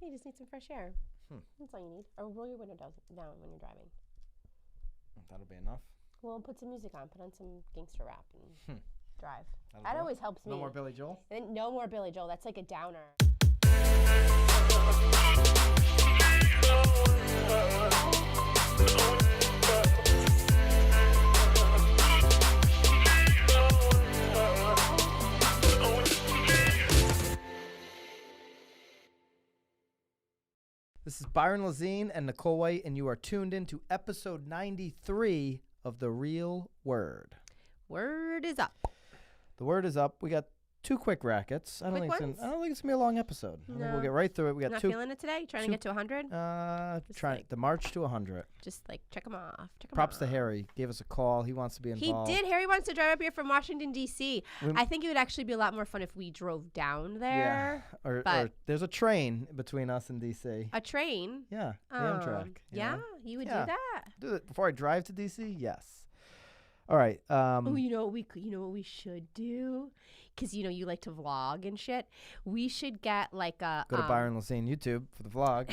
You just need some fresh air. That's all you need. Or roll your window down when you're driving. That'll be enough. Well, put some music on. Put on some gangster rap and drive. That'll That do it? always helps me. No more Billy Joel? And no more Billy Joel. That's like a downer. This is Byron and Nicole White, and you are tuned in to episode 93 of The Real Word. Word is up. The word is up. We got two quick rackets. I don't think it's going to be a long episode. I think we'll get right through it. We got Not two. feeling it today? Trying to get to 100? The march to 100. Just like check them off. Props to Harry. Gave us a call. He wants to be involved. He did. Harry wants to drive up here from Washington, D.C. I think it would actually be a lot more fun if we drove down there. Yeah. Or there's a train between us and D.C. A train? Yeah. The Amtrak. You would do that? Do it before I drive to D.C.? Yes. All right. You know what we should do? Because, you like to vlog and shit. We should get like a... Go to Byron Lazine YouTube for the vlog.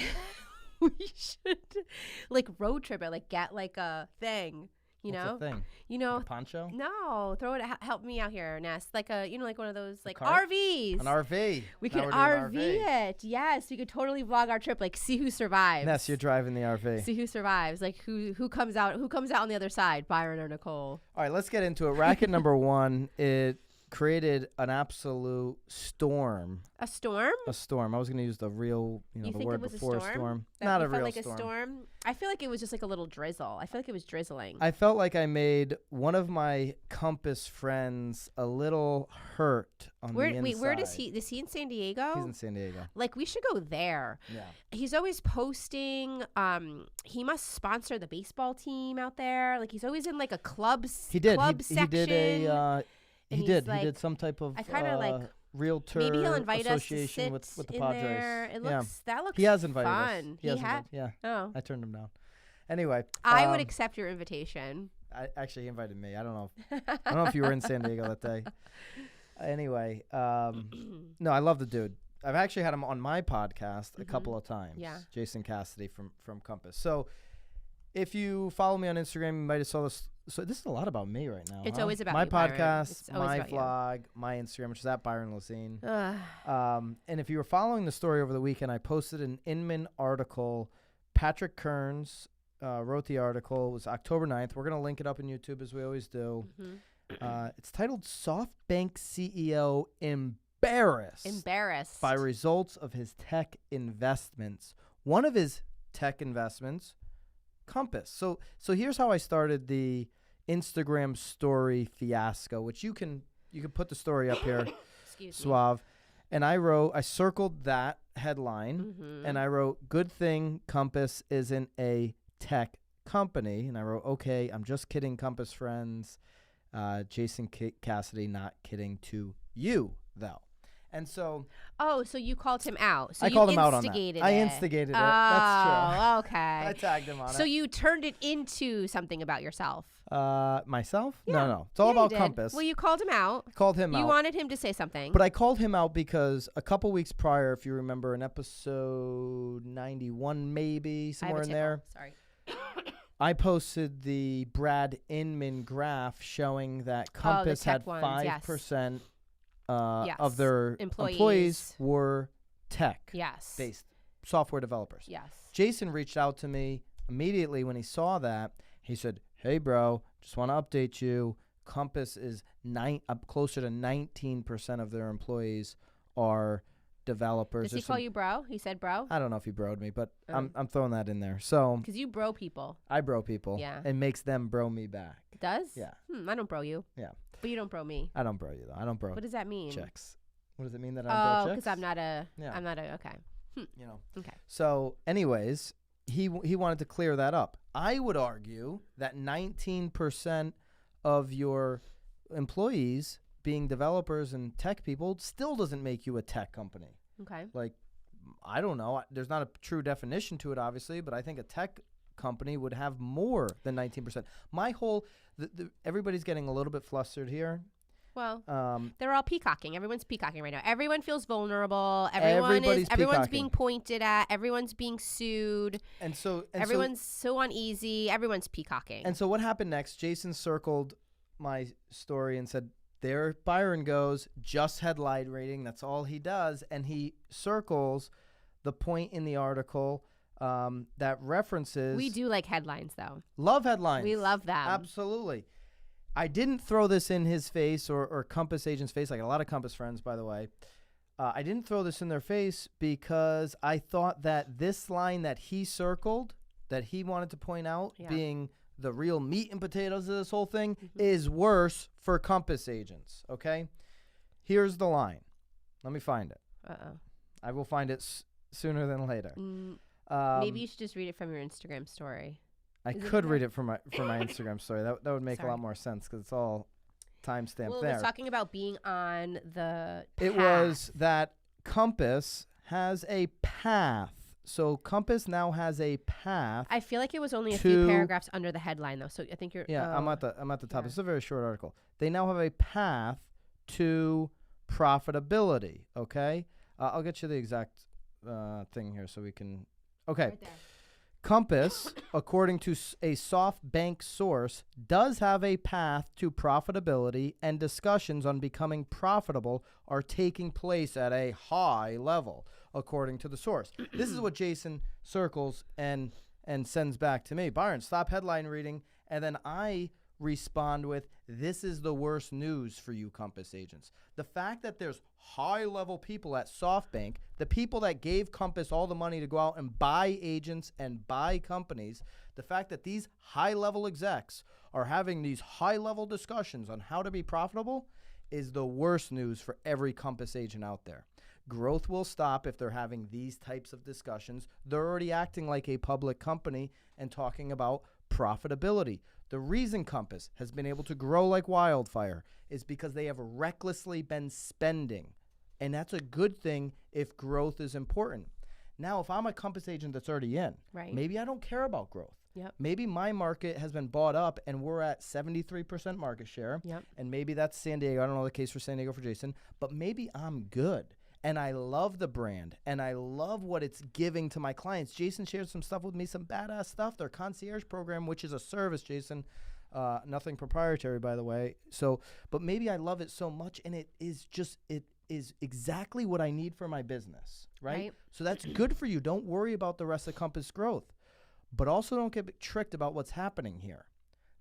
We should like road trip it. Like get like a thing. What's a thing? Like a poncho? No, throw it. Help me out here, Ness. Like a, like one of those like cart? RVs. An RV. We could RV it. Yes, we could totally vlog our trip. Like see who survives. Ness, you're driving the RV. See who survives. Like who comes out on the other side, Byron or Nicole. All right, let's get into it. Racket number one. It created an absolute storm. A storm? A storm. I was going to use the real, the word before storm. Not a real storm. A storm. I feel like it was just like a little drizzle. I feel like it was drizzling. I felt like I made one of my Compass friends a little hurt on the inside. Wait, where does he? Is he in San Diego? He's in San Diego. Like we should go there. Yeah. He's always posting. He must sponsor the baseball team out there. Like he's always in like a club section. He did some type of I kind of like realtor maybe he'll invite association us to sit with the in Padres. there. That looks he has invited fun. us. He has. Yeah. Oh. I turned him down. Anyway, I would accept your invitation. He invited me. I don't know if you were in San Diego that day. Anyway, no, I love the dude. I've actually had him on my podcast a couple of times. Yeah. Jason Cassidy from Compass. So if you follow me on Instagram, you might have saw this. So this is a lot about me right now. It's always about my you, podcast, my vlog, my Instagram, which is at Byron Lazine. And if you were following the story over the weekend, I posted an Inman article. Patrick Kearns wrote the article. It was October 9th. We're going to link it up in YouTube as we always do. It's titled Softbank CEO Embarrassed by results of his tech investments. One of his tech investments, Compass. So here's how I started the Instagram story fiasco, which you can put the story up here. Suave. And I circled that headline and I wrote, good thing Compass isn't a tech company. And I wrote, okay, I'm just kidding, Compass friends. Jason Cassidy, not kidding to you though. And so... Oh, so you called him out. So I called him out on that. I instigated it. That's true. Oh, okay. I tagged him on it. So you turned it into something about yourself. Myself? Yeah. No. It's all about Compass. Well, you called him out. You wanted him to say something. But I called him out because a couple weeks prior, if you remember, in episode 91 maybe, somewhere in there. Sorry. I posted the Brad Inman graph showing that Compass had 5%... of their employees were tech-based software developers. Yes. Jason reached out to me immediately when he saw that. He said, hey, bro, just want to update you. Compass is closer to 19% of their employees are developers. Does he call you bro? He said bro? I don't know if he broed me, but I'm throwing that in there. So because you bro people. I bro people. Yeah. It makes them bro me back. It does? Yeah. I don't bro you. Yeah. But you don't bro me. I don't bro you, though. I don't bro. What does that mean? Chicks. What does it mean that I don't bro chicks? Oh, because I'm not a, okay. Okay. So, anyways, he wanted to clear that up. I would argue that 19% of your employees being developers and tech people still doesn't make you a tech company. Okay. Like, I don't know. There's not a true definition to it, obviously, but I think a tech company would have more than 19%. My whole, everybody's getting a little bit flustered here Well, they're all peacocking. Everyone's peacocking right now. Everyone feels vulnerable. Everyone's being pointed at. Everyone's being sued. And everyone's so uneasy. Everyone's peacocking. And so what happened next? Jason circled my story and said, there Byron goes, just headline rating. That's all he does. And he circles the point in the article that references. We do like headlines, though. Love headlines. We love them. Absolutely. I didn't throw this in his face or Compass agent's face. I got a lot of Compass friends, by the way. I didn't throw this in their face because I thought that this line that he circled, that he wanted to point out, being the real meat and potatoes of this whole thing, is worse for Compass agents, okay? Here's the line. Let me find it. I will find it sooner than later. Maybe you should just read it from your Instagram story. I could read it from my Instagram story. That would make a lot more sense because it's all timestamped there. It was talking about being on the path. It was that Compass has a path. So Compass now has a path. I feel like it was only a few paragraphs under the headline, though. So I think you're. Yeah, I'm at the top. It's a very short article. They now have a path to profitability. Okay, I'll get you the exact thing here so we can. Okay. Right there. Compass, according to a Softbank source, does have a path to profitability, and discussions on becoming profitable are taking place at a high level, according to the source. This is what Jason circles and sends back to me. Byron, stop headline reading. And then I respond with, this is the worst news for you Compass agents. The fact that there's high-level people at Softbank, the people that gave Compass all the money to go out and buy agents and buy companies, the fact that these high-level execs are having these high-level discussions on how to be profitable is the worst news for every Compass agent out there. Growth will stop if they're having these types of discussions. They're already acting like a public company and talking about profitability. The reason Compass has been able to grow like wildfire is because they have recklessly been spending. And that's a good thing if growth is important. Now, if I'm a Compass agent that's already in, maybe I don't care about growth. Maybe my market has been bought up and we're at 73% market share. And maybe that's San Diego. I don't know the case for San Diego for Jason. But maybe I'm good. And I love the brand, and I love what it's giving to my clients. Jason shared some stuff with me, some badass stuff. Their concierge program, which is a service, Jason, nothing proprietary, by the way. So, but maybe I love it so much, and it is exactly what I need for my business, right? So that's good for you. Don't worry about the rest of Compass growth, but also don't get tricked about what's happening here.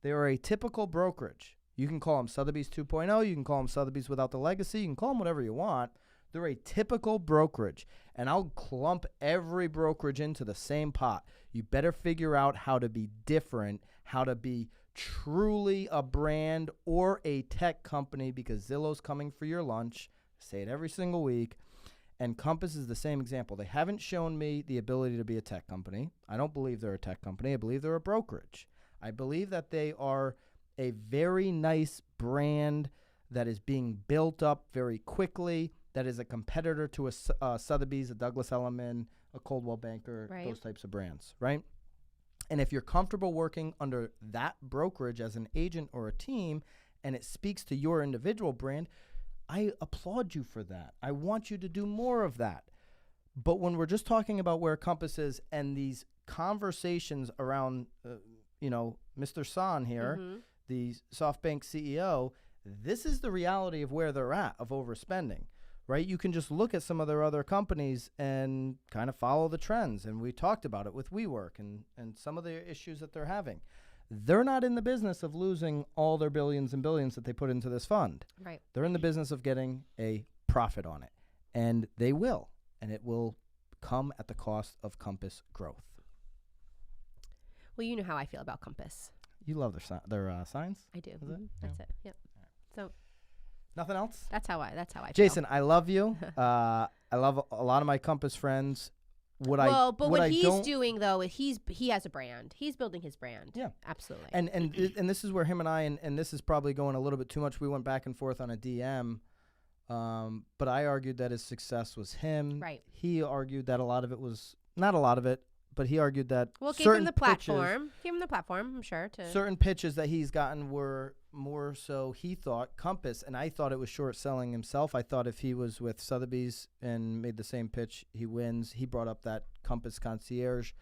They are a typical brokerage. You can call them Sotheby's 2.0. You can call them Sotheby's without the legacy. You can call them whatever you want. They're a typical brokerage, and I'll clump every brokerage into the same pot. You better figure out how to be different, how to be truly a brand or a tech company, because Zillow's coming for your lunch. I say it every single week. And Compass is the same example. They haven't shown me the ability to be a tech company. I don't believe they're a tech company. I believe they're a brokerage. I believe that they are a very nice brand that is being built up very quickly, that is a competitor to a Sotheby's, a Douglas Elliman, a Coldwell Banker, those types of brands, right? And if you're comfortable working under that brokerage as an agent or a team, and it speaks to your individual brand, I applaud you for that. I want you to do more of that. But when we're just talking about where Compass is and these conversations around, Mr. San here, the SoftBank CEO, this is the reality of where they're at, of overspending. Right? You can just look at some of their other companies and kind of follow the trends. And we talked about it with WeWork and some of the issues that they're having. They're not in the business of losing all their billions and billions that they put into this fund. Right. They're in the business of getting a profit on it. And they will. And it will come at the cost of Compass growth. Well, you know how I feel about Compass. You love their signs? I do. That's it. Yep. So... Nothing else? That's how I feel. Jason, I love you. I love a lot of my Compass friends. What he's doing though, he has a brand. He's building his brand. Yeah, absolutely. And this is where him and I and this is probably going a little bit too much. We went back and forth on a DM, but I argued that his success was him. Right. He argued that a lot of it was not a lot of it, but he argued that give him the platform. Give him the platform. I'm sure. Certain pitches that he's gotten were more so he thought Compass, and I thought it was short selling himself. I thought if he was with Sotheby's and made the same pitch, he wins. He brought up that Compass Concierge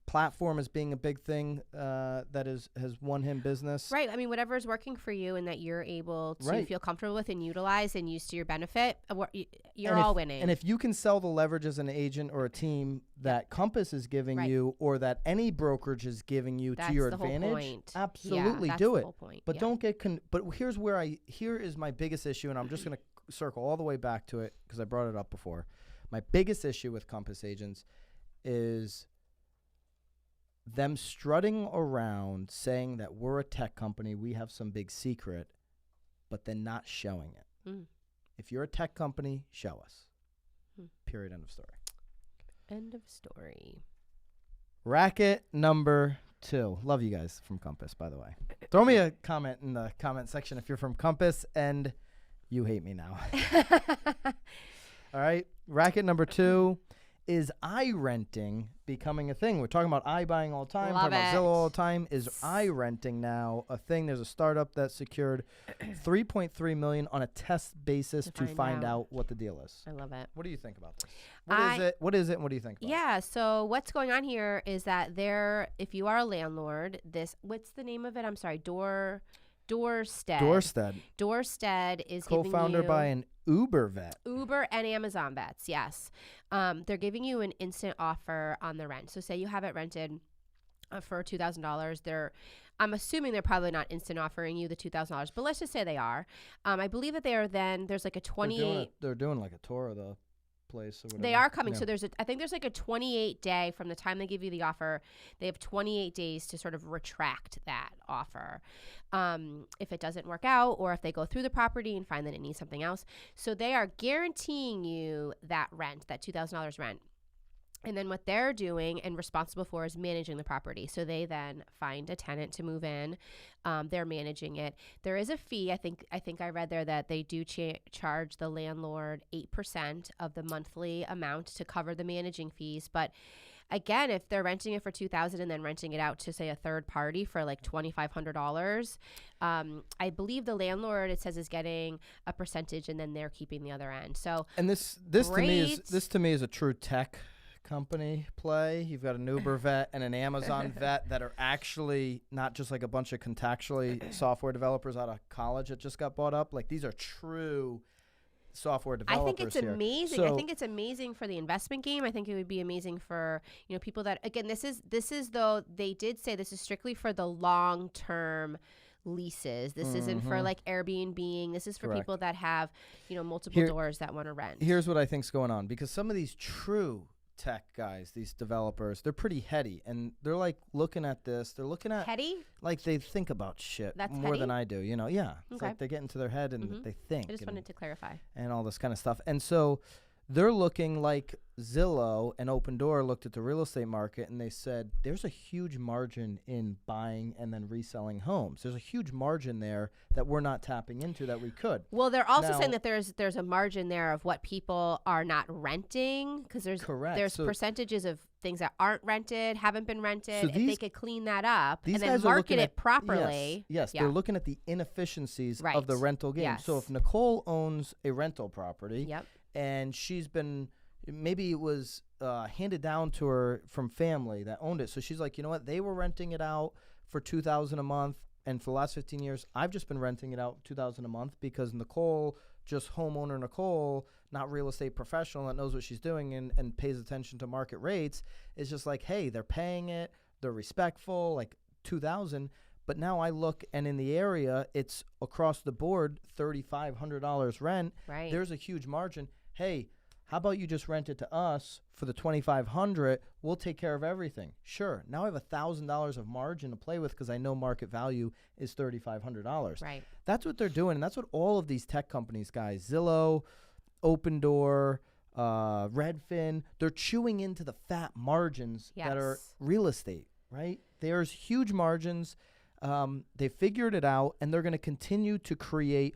platform as being a big thing that has won him business. Right. I mean, whatever is working for you and that you're able to feel comfortable with and utilize and use to your benefit, you're all winning. And if you can sell the leverage as an agent or a team that Compass is giving you, or that any brokerage is giving you to your advantage, absolutely do it. But don't get but here is my biggest issue, and I'm just going to circle all the way back to it because I brought it up before. My biggest issue with Compass agents is them strutting around saying that we're a tech company, we have some big secret, but then not showing it. If you're a tech company, show us. Period. End of story. End of story. Racket number 2. Love you guys from Compass, by the way. Throw me a comment in the comment section if you're from Compass and you hate me now. All right. Racket number 2. Is iRenting becoming a thing? We're talking about iBuying all the time, talking about Zillow all the time. Is iRenting now a thing? There's a startup that secured $3.3 million on a test basis to find out what the deal is. I love it. What do you think about this? What is it? And what do you think about it? So what's going on here is that if you are a landlord, what's the name of it? I'm sorry, Doorstead. Doorstead is co-founder by an Uber vet. Uber and Amazon vets, yes. They're giving you an instant offer on the rent. So say you have it rented for $2,000. I'm assuming they're probably not instant offering you the $2,000, but let's just say they are. I believe that they are there's like a 28. They're doing like a tour of the place or whatever. They are coming. Yeah. So I think there's like a 28 day from the time they give you the offer. They have 28 days to sort of retract that offer. If it doesn't work out or if they go through the property and find that it needs something else. So they are guaranteeing you that rent, that $2,000 rent. And then what they're doing and responsible for is managing the property. So they then find a tenant to move in. They're managing it. There is a fee. I think I read there that they do charge the landlord 8% of the monthly amount to cover the managing fees. But again, if they're renting it for $2,000 and then renting it out to say a third party for like $2,500, I believe the landlord, it says, is getting a percentage and then they're keeping the other end. So this to me is a true tech company play. You've got an Uber vet and an Amazon vet that are actually not just like a bunch of contactually software developers out of college that just got bought up. Like these are true software developers. I think it's amazing. So, I think it's amazing for the investment game. I think it would be amazing for, people that, again, this is though they did say this is strictly for the long-term leases. This isn't for like Airbnb. This is for people that have, multiple doors that want to rent. Here's what I think's going on, because some of these true tech guys, these developers, they're pretty heady, and they're like looking at this. They're looking at heady, like they think about shit more heady? Than I do. Yeah, it's like they get into their head and they think. I just wanted to clarify and all this kind of stuff, and so they're looking like Zillow and Open Door looked at the real estate market and they said, there's a huge margin in buying and then reselling homes. There's a huge margin there that we're not tapping into that we could. Well, they're also saying that there's a margin there of what people are not renting, because there's percentages of things that aren't rented, haven't been rented. So if they could clean that up and then market it properly. Yes, they're looking at the inefficiencies of the rental game. Yes. So if Nicole owns a rental property, and she's been, maybe it was handed down to her from family that owned it. So she's like, you know what? They were renting it out for $2,000 a month. And for the last 15 years, I've just been renting it out $2,000 a month because Nicole, just homeowner Nicole, not real estate professional that knows what she's doing and pays attention to market rates, is just like, hey, they're paying it. They're respectful, like $2,000. But now I look, and in the area, it's across the board, $3,500 rent. Right. There's a huge margin. Hey, how about you just rent it to us for the $2,500? We'll take care of everything. Sure. Now I have $1,000 of margin to play with because I know market value is $3,500. Right. That's what they're doing, and that's what all of these tech companies, guys, Zillow, Open Door, Redfin, they're chewing into the fat margins that are real estate, right? There's huge margins. They figured it out, and they're going to continue to create.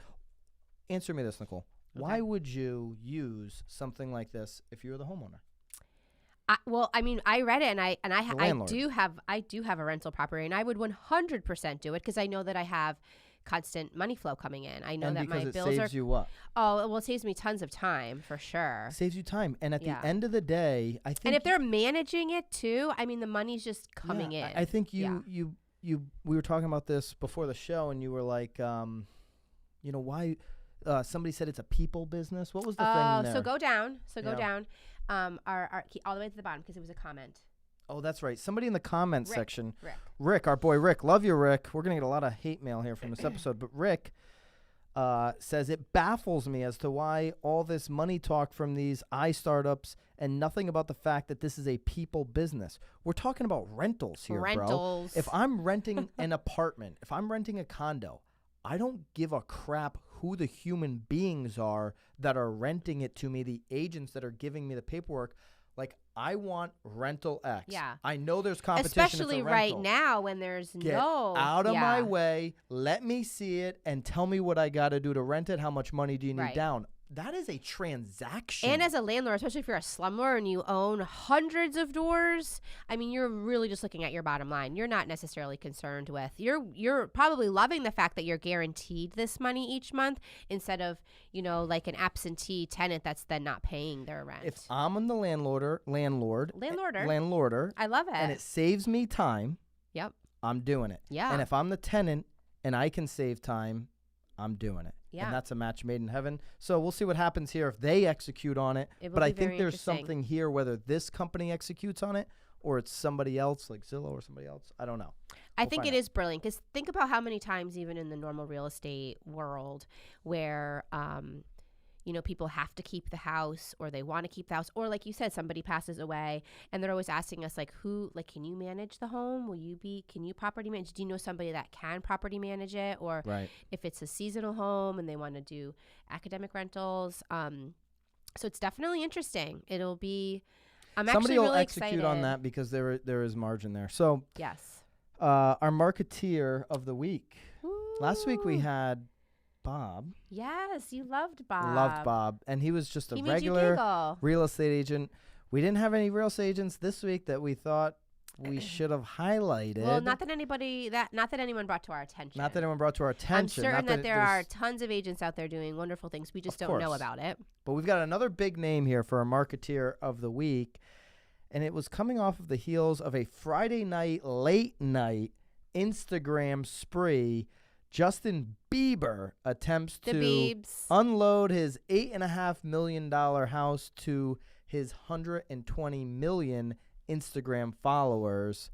Answer me this, Nicole. Okay. Why would you use something like this if you were the homeowner? Well, I mean, I read it, and I do have a rental property, and I would 100% do it because I know that I have constant money flow coming in. I know And that my because it bills saves are. you what? Oh, well, it saves me tons of time for sure. Saves you time. And at Yeah. the end of the day, I think. And if they're managing it too, I mean, the money's just coming in. I think we were talking about this before the show, and you were like, why? Somebody said it's a people business. What was the thing there? So go down. Go down. All the way to the bottom because it was a comment. Oh, that's right. Somebody in the comments Rick. section. Rick, our boy Rick. Love you, Rick. We're going to get a lot of hate mail here from this episode. But Rick says it baffles me as to why all this money talk from these startups and nothing about the fact that this is a people business. We're talking about rentals here, bro. If I'm renting an apartment, if I'm renting a condo, I don't give a crap who the human beings are that are renting it to me, the agents that are giving me the paperwork. Like, I want rental X. Yeah. I know there's competition. Especially right now when there's Get out of my way. Let me see it and tell me what I got to do to rent it. How much money do you need down? That is a transaction. And as a landlord, especially if you're a slumlord and you own hundreds of doors, I mean, you're really just looking at your bottom line. You're not necessarily concerned with. You're probably loving the fact that you're guaranteed this money each month instead of, like an absentee tenant that's then not paying their rent. If I'm on the landlorder, I love it. And it saves me time. Yep. I'm doing it. Yeah. And if I'm the tenant and I can save time, I'm doing it. Yeah. And that's a match made in heaven. So we'll see what happens here if they execute on it. But I think there's something here, whether this company executes on it or it's somebody else like Zillow or somebody else. I don't know. I think it is brilliant because think about how many times even in the normal real estate world where people have to keep the house or they want to keep the house, or like you said, somebody passes away and they're always asking us can you manage the home? Can you property manage? Do you know somebody that can property manage it? Or if it's a seasonal home and they want to do academic rentals. So it's definitely interesting. It'll be, somebody will really execute excited. on that because there is margin there. So yes, our Marketeer of the week. Ooh. Last week we had Bob. Yes, you loved Bob. Loved Bob. And he was just a he regular real estate agent. We didn't have any real estate agents this week that we thought we should have highlighted. Well, not that anyone brought to our attention. Not that anyone brought to our attention. I'm certain that there are tons of agents out there doing wonderful things. We just don't know about it. But we've got another big name here for our Marketeer of the week. And it was coming off of the heels of a Friday night, late night Instagram spree. Justin Bieber attempts to unload his $8.5 million house to his 120 million Instagram followers.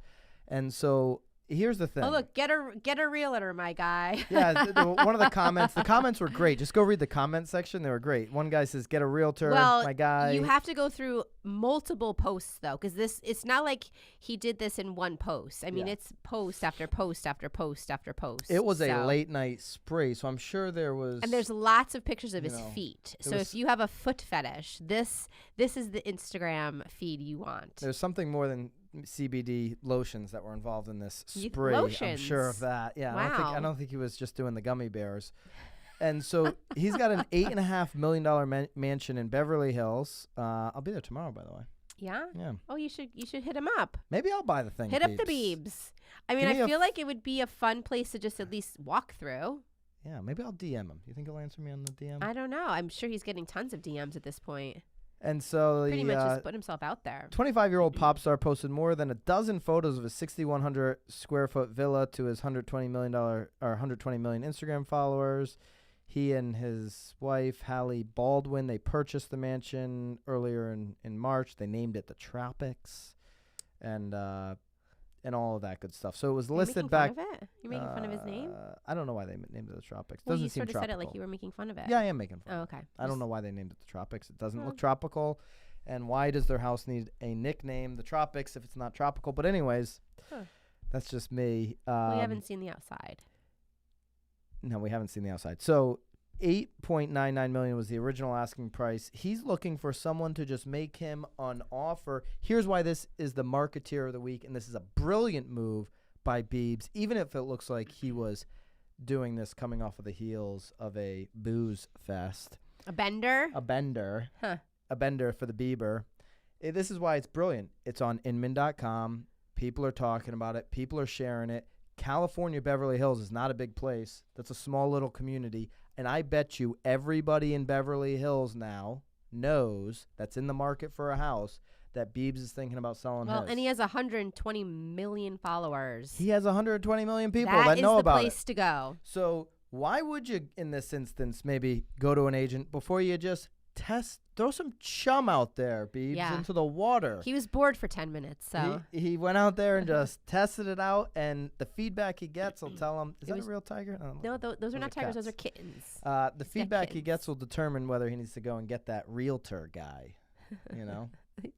And so here's the thing. Oh, look, get a realtor, my guy. Yeah, one of the comments were great. Just go read the comment section. They were great. One guy says, get a realtor, my guy. You have to go through multiple posts, though, because it's not like he did this in one post. I mean, it's post after post after post after post. It was a late night spree, so I'm sure there was. And there's lots of pictures of his feet. So if you have a foot fetish, this is the Instagram feed you want. There's something more than CBD lotions that were involved in this spree. Lotions. I'm sure of that. Yeah, wow. I don't think he was just doing the gummy bears. And so he's got an $8.5 million mansion in Beverly Hills. I'll be there tomorrow, by the way. Yeah? Yeah. Oh, you should hit him up. Maybe I'll buy the thing. Hit up the Biebs. I mean, I feel like it would be a fun place to just at least walk through. Yeah, maybe I'll DM him. You think he'll answer me on the DM? I don't know. I'm sure he's getting tons of DMs at this point. And so pretty much just put himself out there. 25-year-old pop star posted more than a dozen photos of a 6,100 square foot villa to his $120 million Instagram followers. He and his wife, Hallie Baldwin, they purchased the mansion earlier in March. They named it the Tropics, and all of that good stuff. So it was listed back. You're making fun of his name? I don't know why they named it the Tropics. Well, Doesn't you seem sort of tropical. said it like you were making fun of it. Yeah, I am making fun. Oh, okay. I don't know why they named it the Tropics. It doesn't look tropical. And why does their house need a nickname, the Tropics, if it's not tropical? But anyways, that's just me. We haven't seen the outside. No, we haven't seen the outside. So $8.99 million was the original asking price. He's looking for someone to just make him an offer. Here's why this is the Marketeer of the week, and this is a brilliant move by Biebs, even if it looks like he was doing this coming off of the heels of a booze fest. A bender? A bender. Huh. A bender for the Bieber. This is why it's brilliant. It's on Inman.com. People are talking about it. People are sharing it. California, Beverly Hills is not a big place. That's a small little community. And I bet you everybody in Beverly Hills now knows that's in the market for a house that Biebs is thinking about selling his. And he has 120 million followers. He has 120 million people that know about it. That is the place to go. So why would you, in this instance, maybe go to an agent before you just throw some chum out there, Biebs, into the water? He was bored for 10 minutes, so. He went out there and just tested it out, and the feedback he gets will tell him, is that a real tiger? No, those are not tigers. Those are kittens. The feedback he gets will determine whether he needs to go and get that realtor guy, you know?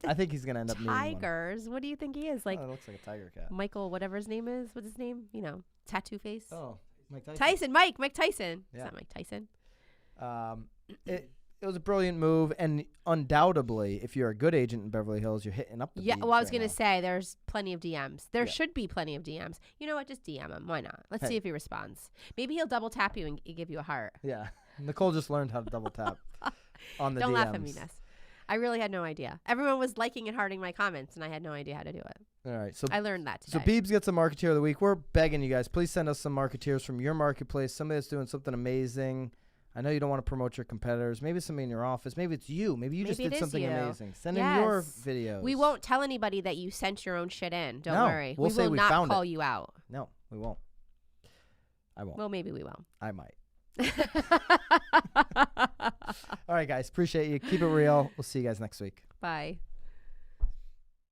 I think he's going to end up needing one. Tigers? What do you think he is? Like, it looks like a tiger cat. Michael, whatever his name is. What's his name? You know, tattoo face. Oh, Mike Tyson. Mike Tyson. Yeah. It's not Mike Tyson. It was a brilliant move, and undoubtedly, if you're a good agent in Beverly Hills, you're hitting up the Biebs Well, I was right going to now. say there's plenty of DMs. There should be plenty of DMs. You know what? Just DM him. Why not? Let's see if he responds. Maybe he'll double tap you and give you a heart. Yeah. Nicole just learned how to double tap on the DMs. Don't laugh at me, Ness. I really had no idea. Everyone was liking and hearting my comments, and I had no idea how to do it. All right. So I learned that today. So Biebs gets a Marketeer of the Week. We're begging you guys, please send us some Marketeers from your marketplace, somebody that's doing something amazing. I know you don't want to promote your competitors. Maybe it's somebody in your office. Maybe it's you. Maybe you just did something amazing. Send in your videos. We won't tell anybody that you sent your own shit in. Don't worry. We'll say will we not found call it. you out. No, we won't. I won't. Well, maybe we will. I might. All right, guys. Appreciate you. Keep it real. We'll see you guys next week. Bye.